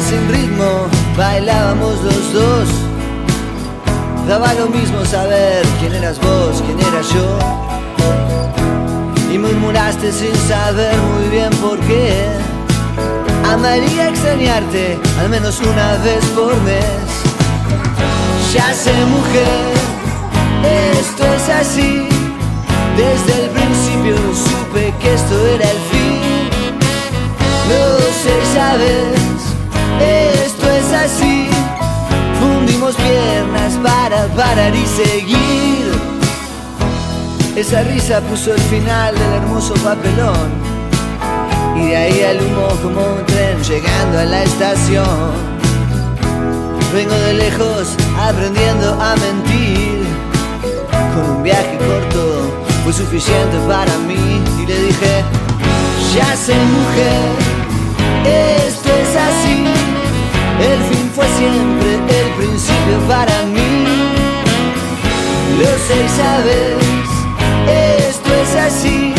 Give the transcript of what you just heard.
sin ritmo, bailábamos los dos. Daba lo mismo saber quién eras vos, quién era yo. Y murmuraste sin saber muy bien por qué. Amaría extrañarte al menos una vez por mes. Ya sé, mujer, esto es así. Desde el principio supe que esto era el fin. Lo sé, sabes, esto es así. Fundimos piernas para parar y seguir. Esa risa puso el final del hermoso papelón. Y de ahí al humo como un tren llegando a la estación. Vengo de lejos aprendiendo a mentir. Con un viaje corto fue suficiente para mí. Y le dije, ya sé, mujer, esto es así. El fin fue siempre el principio para mí. Lo sé y sabes, esto es así.